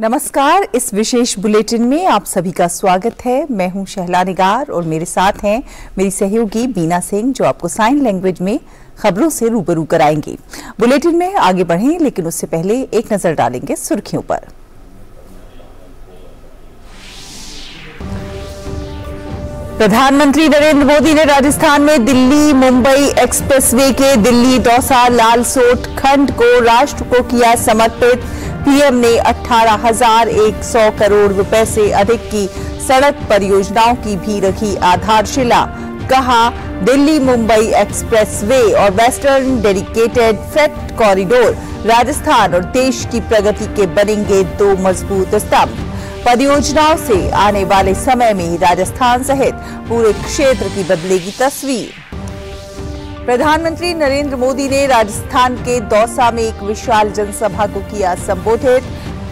नमस्कार। इस विशेष बुलेटिन में आप सभी का स्वागत है। मैं हूं शहला निगार और मेरे साथ हैं मेरी सहयोगी बीना सिंह, जो आपको साइन लैंग्वेज में खबरों से रूबरू कराएंगी। बुलेटिन में आगे बढ़ें, लेकिन उससे पहले एक नजर डालेंगे सुर्खियों पर। प्रधानमंत्री नरेंद्र मोदी ने राजस्थान में दिल्ली मुंबई एक्सप्रेसवे के दिल्ली दौसा लालसोट खंड को राष्ट्र को किया समर्पित। पीएम ने 18,100 करोड़ रुपए से अधिक की सड़क परियोजनाओं की भी रखी आधारशिला। कहा, दिल्ली मुंबई एक्सप्रेसवे और western dedicated freight corridor Rajasthan और देश की प्रगति के बनेंगे दो मजबूत स्तंभ। परियोजनाओं से आने वाले समय में राजस्थान सहित पूरे क्षेत्र की बदलेगी तस्वीर। प्रधानमंत्री नरेंद्र मोदी ने राजस्थान के दौसा में एक विशाल जनसभा को किया संबोधित।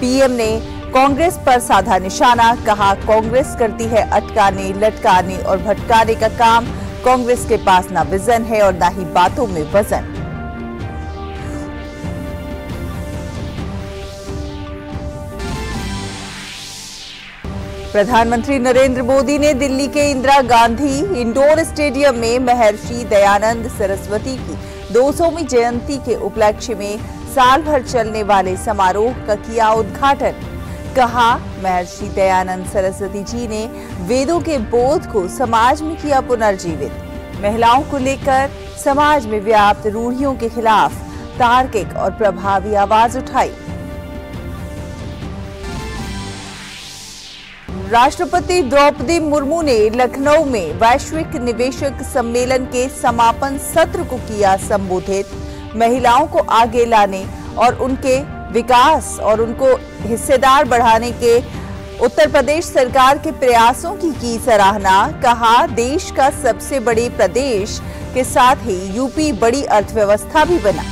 पीएम ने कांग्रेस पर साधा निशाना। कहा, कांग्रेस करती है अटकाने, लटकाने और भटकाने का काम। कांग्रेस के पास ना विजन है और ना ही बातों में वजन। प्रधानमंत्री नरेंद्र मोदी ने दिल्ली के इंदिरा गांधी इंडोर स्टेडियम में महर्षि दयानंद सरस्वती की 200वीं जयंती के उपलक्ष्य में साल भर चलने वाले समारोह का किया उद्घाटन। कहा, महर्षि दयानंद सरस्वती जी ने वेदों के बोध को समाज में किया पुनर्जीवित। महिलाओं को लेकर समाज में व्याप्त रूढ़ियों के खिलाफ तार्किक और प्रभावी आवाज उठाई। राष्ट्रपति द्रौपदी मुर्मू ने लखनऊ में वैश्विक निवेशक सम्मेलन के समापन सत्र को किया संबोधित। महिलाओं को आगे लाने और उनके विकास और उनको हिस्सेदार बढ़ाने के उत्तर प्रदेश सरकार के प्रयासों की सराहना। कहा, देश का सबसे बड़े प्रदेश के साथ ही यूपी बड़ी अर्थव्यवस्था भी बना।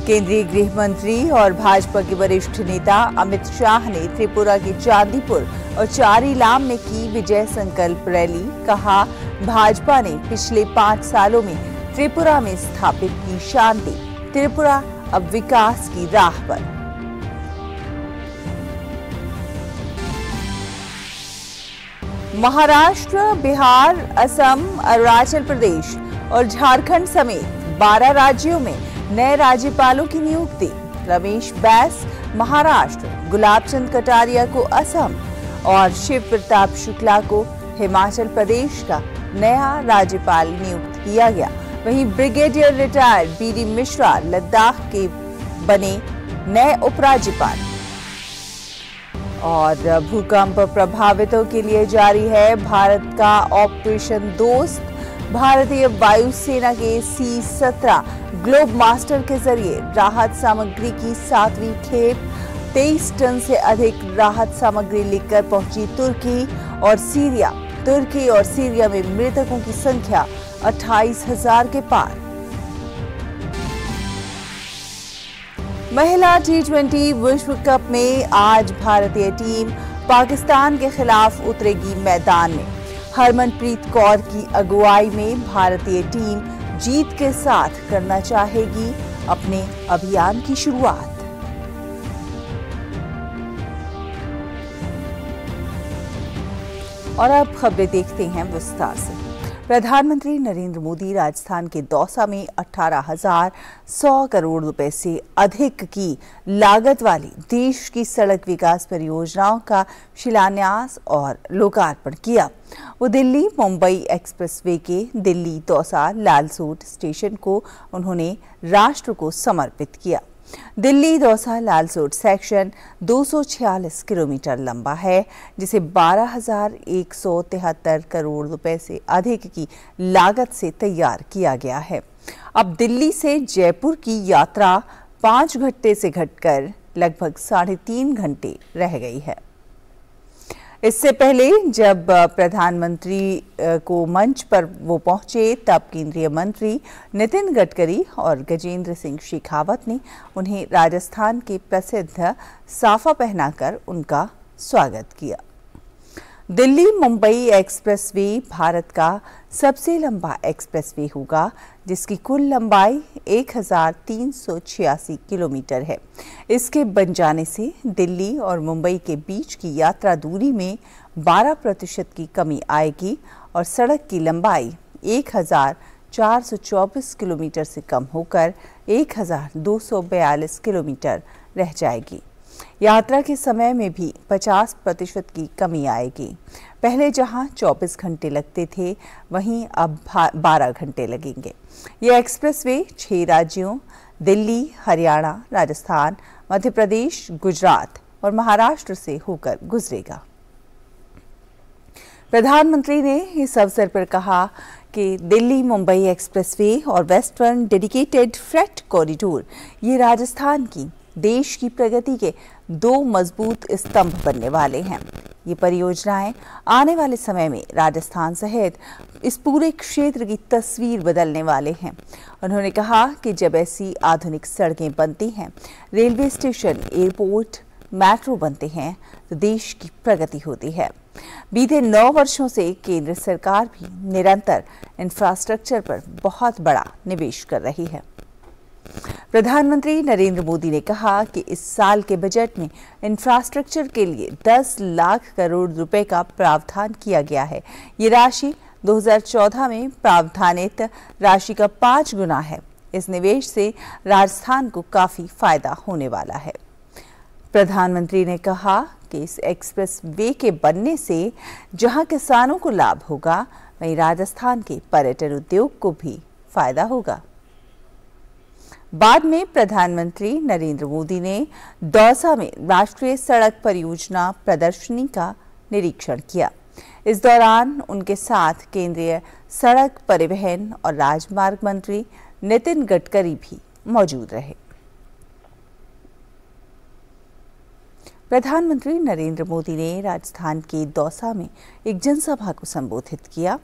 केंद्रीय गृह मंत्री और भाजपा के वरिष्ठ नेता अमित शाह ने त्रिपुरा के चांदीपुर और चारीलाम में की विजय संकल्प रैली। कहा, भाजपा ने पिछले 5 सालों में त्रिपुरा में स्थापित की शांति। त्रिपुरा अब विकास की राह पर। महाराष्ट्र, बिहार, असम, अरुणाचल प्रदेश और झारखंड समेत 12 राज्यों में नए राज्यपालों की नियुक्ति। रमेश बैस महाराष्ट्र, गुलाब चंद कटारिया को असम और शिव प्रताप शुक्ला को हिमाचल प्रदेश का नया राज्यपाल नियुक्त किया गया। वहीं brigadier retired BD Mishra Ladakh के बने नए उपराज्यपाल। और भूकंप प्रभावितों के लिए जारी है भारत का ऑपरेशन दोस्त। भारतीय वायुसेना के C-17 ग्लोब मास्टर के जरिए राहत सामग्री की 7वीं खेप 23 टन से अधिक राहत सामग्री लेकर पहुंची तुर्की और सीरिया। तुर्की और सीरिया में मृतकों की संख्या 28,000 के पार। महिला T20 विश्व कप में आज भारतीय टीम पाकिस्तान के खिलाफ उतरेगी मैदान में। हरमनप्रीत कौर की अगुवाई में भारतीय टीम जीत के साथ करना चाहेगी अपने अभियान की शुरुआत। और अब खबरें देखते हैं विस्तार से। प्रधानमंत्री नरेंद्र मोदी राजस्थान के दौसा में 18,100 करोड़ रुपए से अधिक की लागत वाली देश की सड़क विकास परियोजनाओं का शिलान्यास और लोकार्पण किया। वो दिल्ली मुंबई एक्सप्रेसवे के दिल्ली दौसा लालसोट स्टेशन को उन्होंने राष्ट्र को समर्पित किया। दिल्ली दौसा लालसोट सेक्शन 246 किलोमीटर लंबा है, जिसे 12,173 करोड़ रुपए से अधिक की लागत से तैयार किया गया है। अब दिल्ली से जयपुर की यात्रा 5 घंटे से घटकर लगभग 3.5 घंटे रह गई है। इससे पहले जब प्रधानमंत्री को मंच पर वो पहुंचे, तब केंद्रीय मंत्री नितिन गडकरी और गजेंद्र सिंह शेखावत ने उन्हें राजस्थान के प्रसिद्ध साफा पहनाकर उनका स्वागत किया। दिल्ली मुंबई एक्सप्रेसवे भारत का सबसे लंबा एक्सप्रेसवे होगा, जिसकी कुल लंबाई 1386 किलोमीटर है। इसके बन जाने से दिल्ली और मुंबई के बीच की यात्रा दूरी में 12% की कमी आएगी और सड़क की लंबाई 1424 किलोमीटर से कम होकर 1242 किलोमीटर रह जाएगी। यात्रा के समय में भी 50% की कमी आएगी। पहले जहां 24 घंटे लगते थे, वहीं अब 12 घंटे लगेंगे। यह एक्सप्रेसवे 6 राज्यों दिल्ली, हरियाणा, राजस्थान, मध्य प्रदेश, गुजरात और महाराष्ट्र से होकर गुजरेगा। प्रधानमंत्री ने इस अवसर पर कहा कि दिल्ली मुंबई एक्सप्रेसवे और वेस्टर्न डेडिकेटेड फ्रेट कॉरिडोर ये राजस्थान की देश की प्रगति के 2 मजबूत स्तंभ बनने वाले हैं। ये परियोजनाएं आने वाले समय में राजस्थान सहित इस पूरे क्षेत्र की तस्वीर बदलने वाले हैं। उन्होंने कहा कि जब ऐसी आधुनिक सड़कें बनती हैं, रेलवे स्टेशन, एयरपोर्ट, मेट्रो बनते हैं, तो देश की प्रगति होती है। बीते 9 वर्षों से केंद्र सरकार भी निरंतर इंफ्रास्ट्रक्चर पर बहुत बड़ा निवेश कर रही है। प्रधानमंत्री नरेंद्र मोदी ने कहा कि इस साल के बजट में इंफ्रास्ट्रक्चर के लिए 10 लाख करोड़ रुपए का प्रावधान किया गया है। ये राशि 2014 में प्रावधानित राशि का 5 गुना है। इस निवेश से राजस्थान को काफी फायदा होने वाला है। प्रधानमंत्री ने कहा कि इस एक्सप्रेस वे के बनने से जहां किसानों को लाभ होगा, वहीं राजस्थान के पर्यटन उद्योग को भी फायदा होगा। बाद में प्रधानमंत्री नरेंद्र मोदी ने दौसा में राष्ट्रीय सड़क परियोजना प्रदर्शनी का निरीक्षण किया। इस दौरान उनके साथ केंद्रीय सड़क परिवहन और राजमार्ग मंत्री नितिन गडकरी भी मौजूद रहे। प्रधानमंत्री नरेंद्र मोदी ने राजस्थान के दौसा में एक जनसभा को संबोधित किया।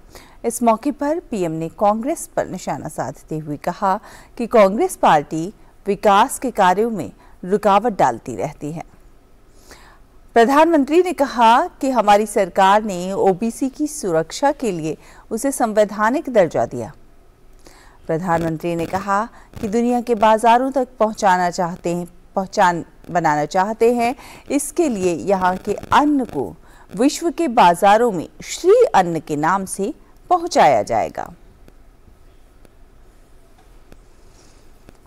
इस मौके पर पीएम ने कांग्रेस पर निशाना साधते हुए कहा कि कांग्रेस पार्टी विकास के कार्यों में रुकावट डालती रहती है। प्रधानमंत्री ने कहा कि हमारी सरकार ने ओबीसी की सुरक्षा के लिए उसे संवैधानिक दर्जा दिया। प्रधानमंत्री ने कहा कि दुनिया के बाजारों तक पहचान बनाना चाहते हैं। इसके लिए यहाँ के अन्न को विश्व के बाजारों में श्री अन्न के नाम से पहुंचाया जाएगा।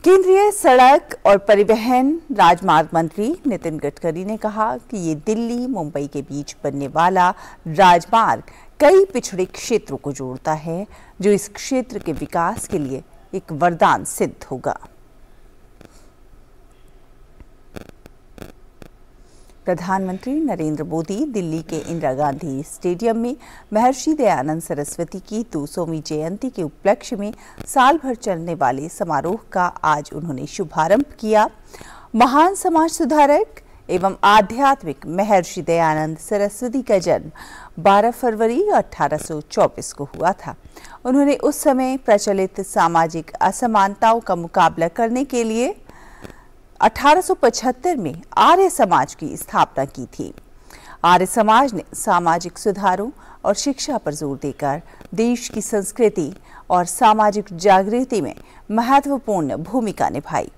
केंद्रीय सड़क और परिवहन राजमार्ग मंत्री नितिन गडकरी ने कहा कि ये दिल्ली मुंबई के बीच बनने वाला राजमार्ग कई पिछड़े क्षेत्रों को जोड़ता है, जो इस क्षेत्र के विकास के लिए एक वरदान सिद्ध होगा। प्रधानमंत्री नरेंद्र मोदी दिल्ली के इंदिरा गांधी स्टेडियम में महर्षि दयानंद सरस्वती की 200वीं जयंती के उपलक्ष्य में साल भर चलने वाले समारोह का आज उन्होंने शुभारंभ किया। महान समाज सुधारक एवं आध्यात्मिक महर्षि दयानंद सरस्वती का जन्म 12 फरवरी 1824 को हुआ था। उन्होंने उस समय प्रचलित सामाजिक असमानताओं का मुकाबला करने के लिए 1875 में आर्य समाज की स्थापना की थी। आर्य समाज ने सामाजिक सुधारों और शिक्षा पर जोर देकर देश की संस्कृति और सामाजिक जागृति में महत्वपूर्ण भूमिका निभाई।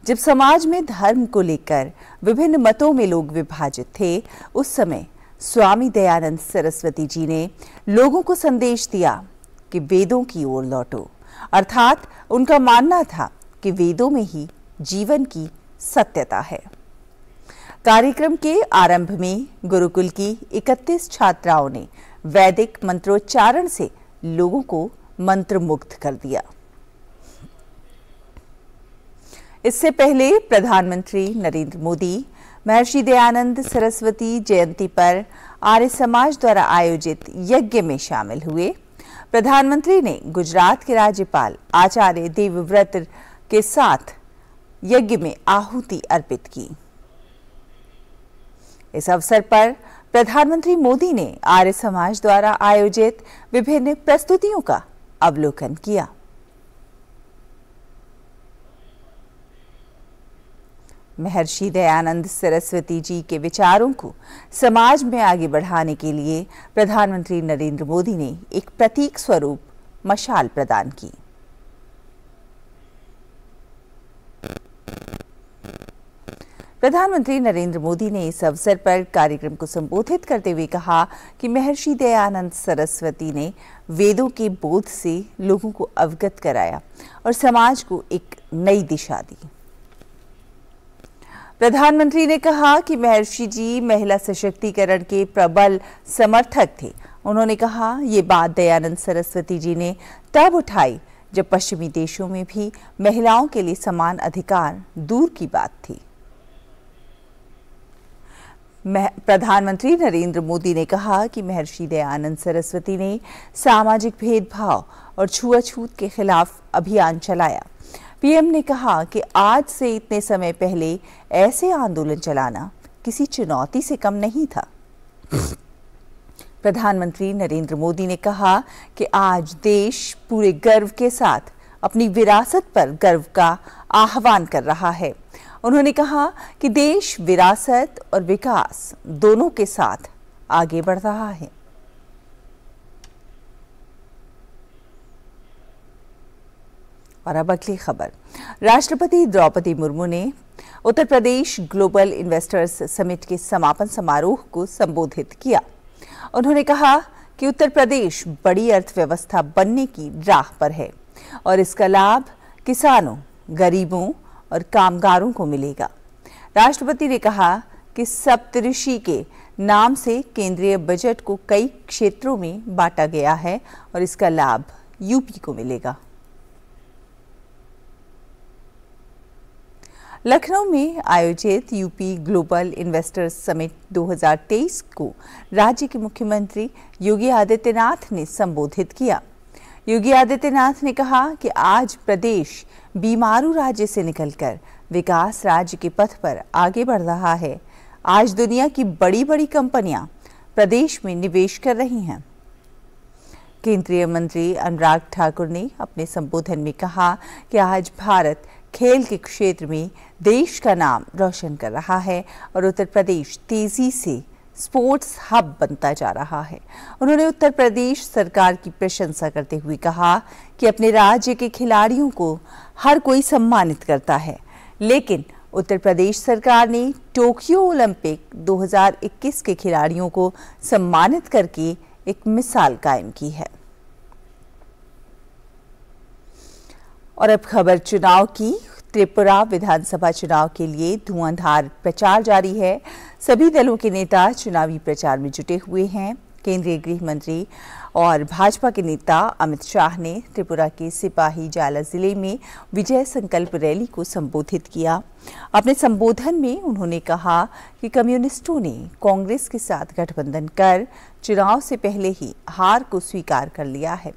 जब समाज में धर्म को लेकर विभिन्न मतों में लोग विभाजित थे, उस समय स्वामी दयानंद सरस्वती जी ने लोगों को संदेश दिया कि वेदों की ओर लौटो। अर्थात उनका मानना था कि वेदों में ही जीवन की सत्यता है। कार्यक्रम के आरंभ में गुरुकुल की 31 छात्राओं ने वैदिक मंत्रोच्चारण से लोगों को मंत्रमुग्ध कर दिया। इससे पहले प्रधानमंत्री नरेंद्र मोदी महर्षि दयानंद सरस्वती जयंती पर आर्य समाज द्वारा आयोजित यज्ञ में शामिल हुए। प्रधानमंत्री ने गुजरात के राज्यपाल आचार्य देवव्रत के साथ यज्ञ में आहुति अर्पित की। इस अवसर पर प्रधानमंत्री मोदी ने आर्य समाज द्वारा आयोजित विभिन्न प्रस्तुतियों का अवलोकन किया। महर्षि दयानंद सरस्वती जी के विचारों को समाज में आगे बढ़ाने के लिए प्रधानमंत्री नरेंद्र मोदी ने एक प्रतीक स्वरूप मशाल प्रदान की। प्रधानमंत्री नरेंद्र मोदी ने इस अवसर पर कार्यक्रम को संबोधित करते हुए कहा कि महर्षि दयानंद सरस्वती ने वेदों के बोध से लोगों को अवगत कराया और समाज को एक नई दिशा दी। प्रधानमंत्री ने कहा कि महर्षि जी महिला सशक्तिकरण के प्रबल समर्थक थे। उन्होंने कहा, ये बात दयानंद सरस्वती जी ने तब उठाई जब पश्चिमी देशों में भी महिलाओं के लिए समान अधिकार दूर की बात थी। प्रधानमंत्री नरेंद्र मोदी ने कहा कि महर्षि दयानंद सरस्वती ने सामाजिक भेदभाव और छुआछूत के खिलाफ अभियान चलाया। पीएम ने कहा कि आज से इतने समय पहले ऐसे आंदोलन चलाना किसी चुनौती से कम नहीं था। प्रधानमंत्री नरेंद्र मोदी ने कहा कि आज देश पूरे गर्व के साथ अपनी विरासत पर गर्व का आह्वान कर रहा है। उन्होंने कहा कि देश विरासत और विकास दोनों के साथ आगे बढ़ रहा है। और अब अगली खबर। राष्ट्रपति द्रौपदी मुर्मू ने Uttar Pradesh global investors summit के समापन समारोह को संबोधित किया। उन्होंने कहा कि उत्तर प्रदेश बड़ी अर्थव्यवस्था बनने की राह पर है और इसका लाभ किसानों, गरीबों और कामगारों को मिलेगा। राष्ट्रपति ने कहा कि सप्तऋषि के नाम से केंद्रीय बजट को कई क्षेत्रों में बांटा गया है और इसका लाभ यूपी को मिलेगा। लखनऊ में आयोजित यूपी ग्लोबल इन्वेस्टर्स समिट 2023 को राज्य के मुख्यमंत्री योगी आदित्यनाथ ने संबोधित किया। योगी आदित्यनाथ ने कहा कि आज प्रदेश बीमारू राज्य से निकलकर विकास राज्य के पथ पर आगे बढ़ रहा है। आज दुनिया की बड़ी बड़ी कंपनियां प्रदेश में निवेश कर रही हैं। केंद्रीय मंत्री अनुराग ठाकुर ने अपने संबोधन में कहा कि आज भारत खेल के क्षेत्र में देश का नाम रोशन कर रहा है और उत्तर प्रदेश तेजी से स्पोर्ट्स हब बनता जा रहा है। उन्होंने उत्तर प्रदेश सरकार की प्रशंसा करते हुए कहा कि अपने राज्य के खिलाड़ियों को हर कोई सम्मानित करता है, लेकिन उत्तर प्रदेश सरकार ने टोक्यो ओलंपिक 2021 के खिलाड़ियों को सम्मानित करके एक मिसाल कायम की है। और अब खबर चुनाव की। त्रिपुरा विधानसभा चुनाव के लिए धुआंधार प्रचार जारी है। सभी दलों के नेता चुनावी प्रचार में जुटे हुए हैं। केंद्रीय गृह मंत्री और भाजपा के नेता अमित शाह ने त्रिपुरा के सिपाही जाला जिले में विजय संकल्प रैली को संबोधित किया। अपने संबोधन में उन्होंने कहा कि कम्युनिस्टों ने कांग्रेस के साथ गठबंधन कर चुनाव से पहले ही हार को स्वीकार कर लिया है।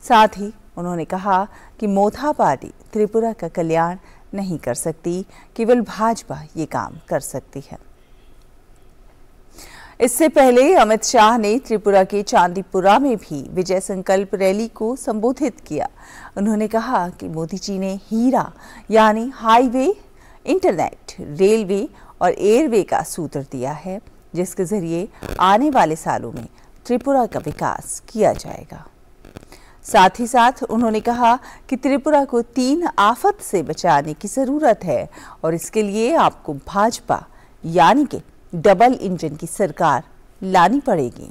साथ ही उन्होंने कहा कि मोथा पार्टी त्रिपुरा का कल्याण नहीं कर सकती, केवल भाजपा ये काम कर सकती है। इससे पहले अमित शाह ने त्रिपुरा के चांदीपुरा में भी विजय संकल्प रैली को संबोधित किया। उन्होंने कहा कि मोदी जी ने हीरा यानी हाईवे, इंटरनेट, रेलवे और एयरवे का सूत्र दिया है, जिसके जरिए आने वाले सालों में त्रिपुरा का विकास किया जाएगा। साथ ही साथ उन्होंने कहा कि त्रिपुरा को 3 आफत से बचाने की जरूरत है और इसके लिए आपको भाजपा यानी कि डबल इंजन की सरकार लानी पड़ेगी।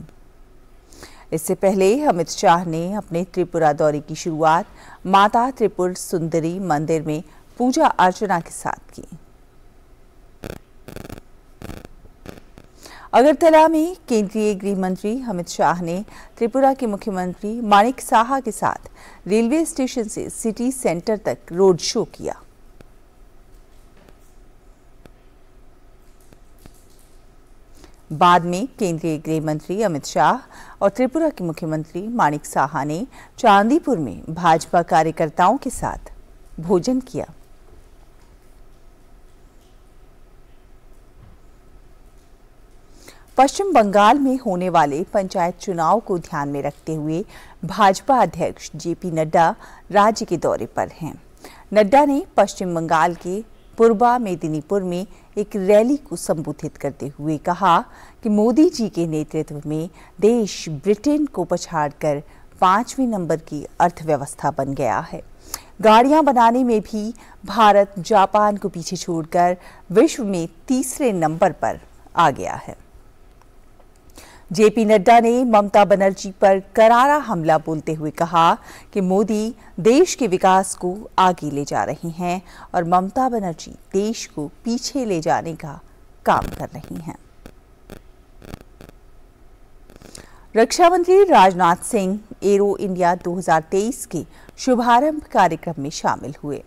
इससे पहले अमित शाह ने अपने त्रिपुरा दौरे की शुरुआत माता त्रिपुर सुंदरी मंदिर में पूजा अर्चना के साथ की। अगरतला में केंद्रीय गृह मंत्री अमित शाह ने त्रिपुरा के मुख्यमंत्री माणिक साहा के साथ रेलवे स्टेशन से सिटी सेंटर तक रोड शो किया। बाद में केंद्रीय गृह मंत्री अमित शाह और त्रिपुरा के मुख्यमंत्री माणिक साहा ने चांदीपुर में भाजपा कार्यकर्ताओं के साथ भोजन किया। पश्चिम बंगाल में होने वाले पंचायत चुनाव को ध्यान में रखते हुए भाजपा अध्यक्ष जेपी नड्डा राज्य के दौरे पर हैं। नड्डा ने पश्चिम बंगाल के पूर्वा मेदिनीपुर में एक रैली को संबोधित करते हुए कहा कि मोदी जी के नेतृत्व में देश ब्रिटेन को पछाड़कर 5वें नंबर की अर्थव्यवस्था बन गया है। गाड़ियां बनाने में भी भारत जापान को पीछे छोड़कर विश्व में तीसरे नंबर पर आ गया है। जेपी नड्डा ने ममता बनर्जी पर करारा हमला बोलते हुए कहा कि मोदी देश के विकास को आगे ले जा रही हैं और ममता बनर्जी देश को पीछे ले जाने का काम कर रही हैं। रक्षा मंत्री राजनाथ सिंह एरो इंडिया 2023 के शुभारंभ कार्यक्रम में शामिल हुए।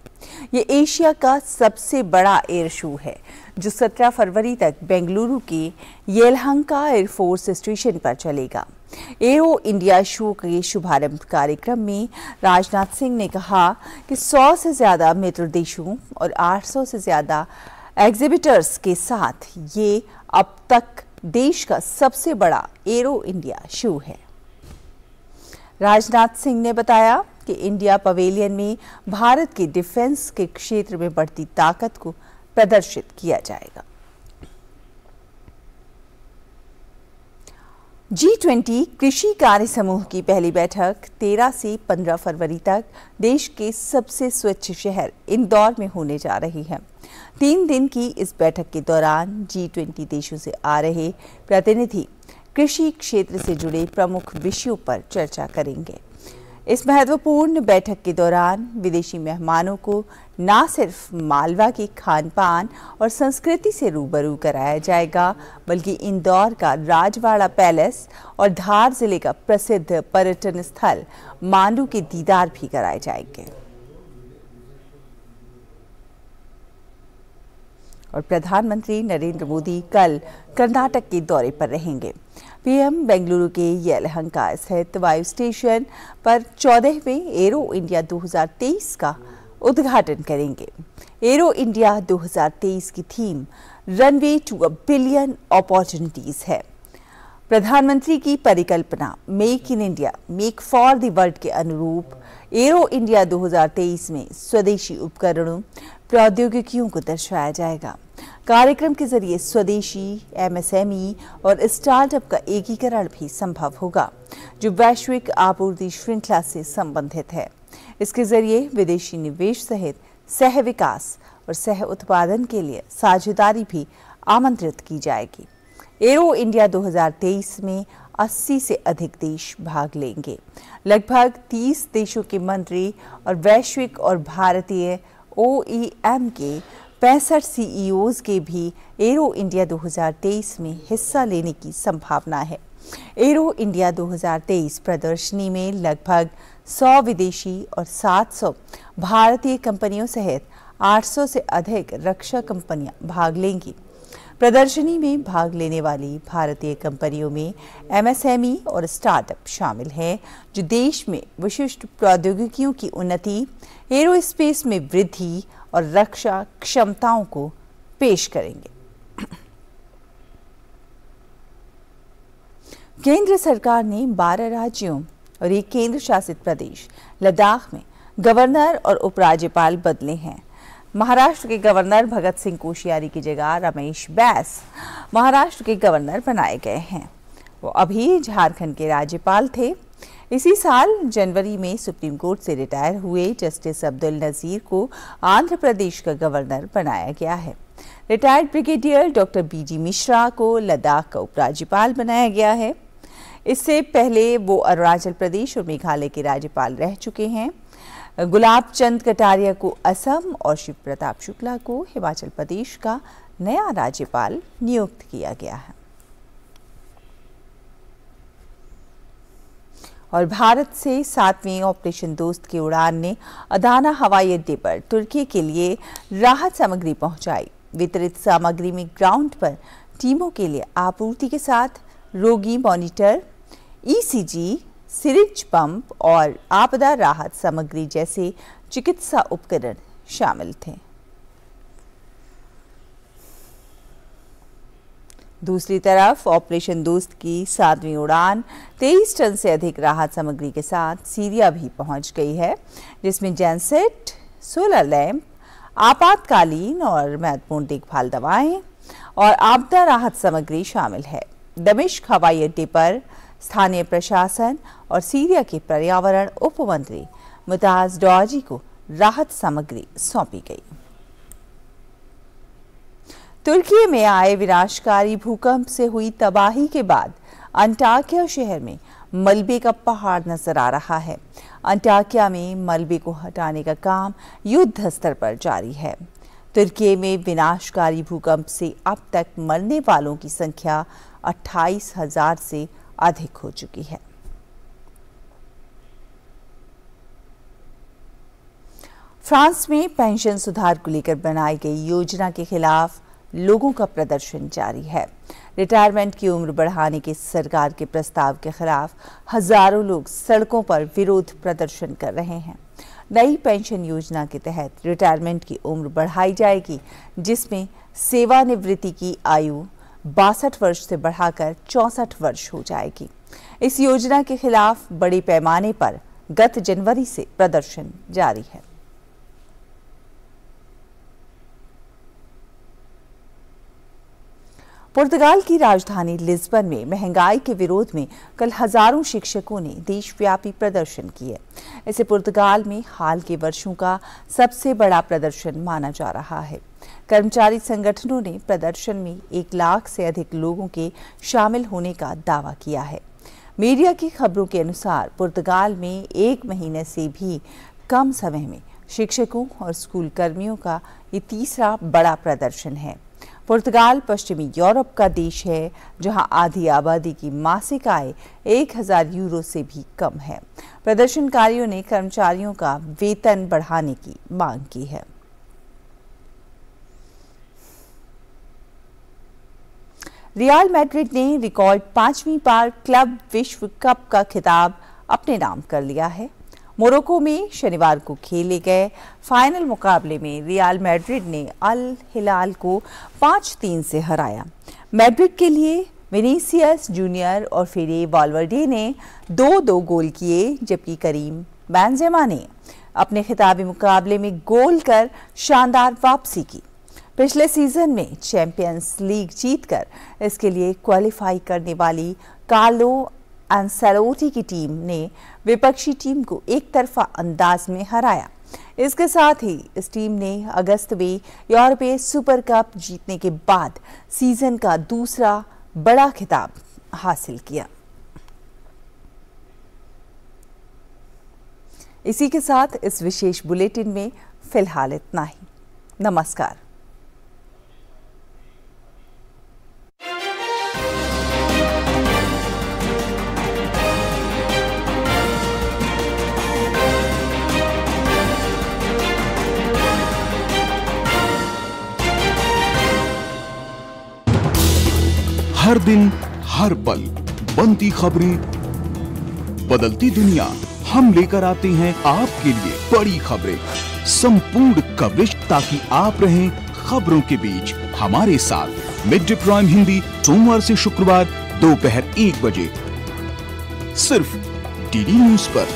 ये एशिया का सबसे बड़ा एयर शो है जो 17 फरवरी तक बेंगलुरु के येलहंका एयरफोर्स स्टेशन पर चलेगा। एरो इंडिया शो के शुभारंभ कार्यक्रम में राजनाथ सिंह ने कहा कि 100 से ज्यादा मित्र देशों और 800 से ज्यादा एग्जिबिटर्स के साथ ये अब तक देश का सबसे बड़ा एरो इंडिया शो है। राजनाथ सिंह ने बताया कि इंडिया पवेलियन में भारत के डिफेंस के क्षेत्र में बढ़ती ताकत को प्रदर्शित किया जाएगा। G20 कृषि कार्य समूह की पहली बैठक 13 से 15 फरवरी तक देश के सबसे स्वच्छ शहर इंदौर में होने जा रही है। 3 दिन की इस बैठक के दौरान G20 देशों से आ रहे प्रतिनिधि कृषि क्षेत्र से जुड़े प्रमुख विषयों पर चर्चा करेंगे। इस महत्वपूर्ण बैठक के दौरान विदेशी मेहमानों को न सिर्फ मालवा के खान पान और संस्कृति से रूबरू कराया जाएगा, बल्कि इंदौर का राजवाड़ा पैलेस और धार जिले का प्रसिद्ध पर्यटन स्थल मांडू के दीदार भी कराए जाएंगे। और प्रधानमंत्री नरेंद्र मोदी कल कर्नाटक के दौरे पर रहेंगे। पीएम बेंगलुरु के येलहंका स्थित वायु स्टेशन पर 14वें एरो इंडिया 2023 का उद्घाटन करेंगे। एरो इंडिया 2023 की theme runway to a billion opportunities है। प्रधानमंत्री की परिकल्पना make in India, make for the world के अनुरूप एरो इंडिया 2023 में स्वदेशी उपकरणों, प्रौद्योगिकियों को दर्शाया जाएगा। कार्यक्रम के जरिए स्वदेशी, एमएसएमई और स्टार्टअप का एकीकरण भी संभव होगा, जो वैश्विक आपूर्ति श्रृंखला से संबंधित है। इसके जरिए विदेशी निवेश सहित सह विकास और सह उत्पादन के लिए साझेदारी भी आमंत्रित की जाएगी। एरो इंडिया 2023 में 80 से अधिक देश भाग लेंगे। लगभग 30 देशों के मंत्री और वैश्विक और भारतीय OEM के 65 CEOs के भी एरो इंडिया 2023 में हिस्सा लेने की संभावना है। एरो इंडिया 2023 प्रदर्शनी में लगभग 100 विदेशी और 700 भारतीय कंपनियों सहित 800 से अधिक रक्षा कंपनियां भाग लेंगी। प्रदर्शनी में भाग लेने वाली भारतीय कंपनियों में MSME और स्टार्टअप शामिल हैं, जो देश में विशिष्ट प्रौद्योगिकियों की उन्नति, एरोस्पेस में वृद्धि और रक्षा क्षमताओं को पेश करेंगे। केंद्र सरकार ने 12 राज्यों और एक केंद्र शासित प्रदेश लद्दाख में गवर्नर और उपराज्यपाल बदले हैं। महाराष्ट्र के गवर्नर भगत सिंह कोश्यारी की जगह रमेश बैस महाराष्ट्र के गवर्नर बनाए गए हैं। वो अभी झारखंड के राज्यपाल थे। इसी साल जनवरी में सुप्रीम कोर्ट से रिटायर हुए जस्टिस अब्दुल नजीर को आंध्र प्रदेश का गवर्नर बनाया गया है। Retired brigadier doctor BG Mishra को लद्दाख का उपराज्यपाल बनाया गया है। इससे पहले वो अरुणाचल प्रदेश और मेघालय के राज्यपाल रह चुके हैं। गुलाब चंद कटारिया को असम और शिव प्रताप शुक्ला को हिमाचल प्रदेश का नया राज्यपाल नियुक्त किया गया है। और भारत से 7वें ऑपरेशन दोस्त की उड़ान ने अदाना हवाई अड्डे पर तुर्की के लिए राहत सामग्री पहुंचाई। वितरित सामग्री में ग्राउंड पर टीमों के लिए आपूर्ति के साथ रोगी मॉनिटर, ECG, सिरिंज पंप और आपदा राहत सामग्री जैसे चिकित्सा उपकरण शामिल थे। दूसरी तरफ ऑपरेशन दोस्त की 7वीं उड़ान 23 टन से अधिक राहत सामग्री के साथ सीरिया भी पहुंच गई है, जिसमें जेनसेट, सोलर लैंप, आपातकालीन और महत्वपूर्ण देखभाल दवाएं और आपदा राहत सामग्री शामिल है। दमिश्क हवाई अड्डे पर स्थानीय प्रशासन और सीरिया के पर्यावरण उपमंत्री मुताज डॉजी को राहत सामग्री सौंपी गई। तुर्की में आए विनाशकारी भूकंप से हुई तबाही के बाद अंटाकिया शहर में मलबे का पहाड़ नजर आ रहा है। अंटाकिया में मलबे को हटाने का काम युद्ध स्तर पर जारी है। तुर्की में विनाशकारी भूकंप से अब तक मरने वालों की संख्या 28,000 से अधिक हो चुकी है। फ्रांस में पेंशन सुधार को लेकर बनाई गई योजना के खिलाफ लोगों का प्रदर्शन जारी है। रिटायरमेंट की उम्र बढ़ाने के सरकार के प्रस्ताव के खिलाफ हजारों लोग सड़कों पर विरोध प्रदर्शन कर रहे हैं। नई पेंशन योजना के तहत रिटायरमेंट की उम्र बढ़ाई जाएगी, जिसमें सेवानिवृत्ति की आयु 62 वर्ष से बढ़ाकर 64 वर्ष हो जाएगी। इस योजना के खिलाफ बड़े पैमाने पर गत जनवरी से प्रदर्शन जारी है। पुर्तगाल की राजधानी लिस्बन में महंगाई के विरोध में कल हजारों शिक्षकों ने देशव्यापी प्रदर्शन किए। इसे पुर्तगाल में हाल के वर्षों का सबसे बड़ा प्रदर्शन माना जा रहा है। कर्मचारी संगठनों ने प्रदर्शन में 1 लाख से अधिक लोगों के शामिल होने का दावा किया है। मीडिया की खबरों के अनुसार पुर्तगाल में 1 महीने से भी कम समय में शिक्षकों और स्कूल कर्मियों का ये तीसरा बड़ा प्रदर्शन है। पुर्तगाल पश्चिमी यूरोप का देश है, जहां आधी आबादी की मासिक आय 1000 यूरो से भी कम है। प्रदर्शनकारियों ने कर्मचारियों का वेतन बढ़ाने की मांग की है। रियल मैड्रिड ने रिकॉर्ड 5वीं बार क्लब विश्व कप का खिताब अपने नाम कर लिया है। मोरक्को में शनिवार को खेले गए फाइनल मुकाबले में रियल मैड्रिड ने अल हिलाल को 5-3 से हराया। मैड्रिड के लिए विनीसियस जूनियर और फेरे वाल्वर्डे ने 2-2 गोल किए, जबकि करीम बेंजेमा ने अपने खिताबी मुकाबले में गोल कर शानदार वापसी की। पिछले सीजन में चैंपियंस लीग जीतकर इसके लिए क्वालिफाई करने वाली कार्लो एंसेलोटी की टीम ने विपक्षी टीम को एक तरफा अंदाज में हराया। इसके साथ ही इस टीम ने अगस्त में यूरोपीय सुपर कप जीतने के बाद सीजन का दूसरा बड़ा खिताब हासिल किया। इसी के साथ इस विशेष बुलेटिन में फिलहाल इतना ही। नमस्कार। हर दिन हर पल बनती खबरें, बदलती दुनिया, हम लेकर आते हैं आपके लिए बड़ी खबरें, संपूर्ण कवरेज, ताकि आप रहें खबरों के बीच हमारे साथ। मिड डे प्राइम हिंदी सोमवार से शुक्रवार दोपहर 1 बजे सिर्फ डीडी न्यूज पर।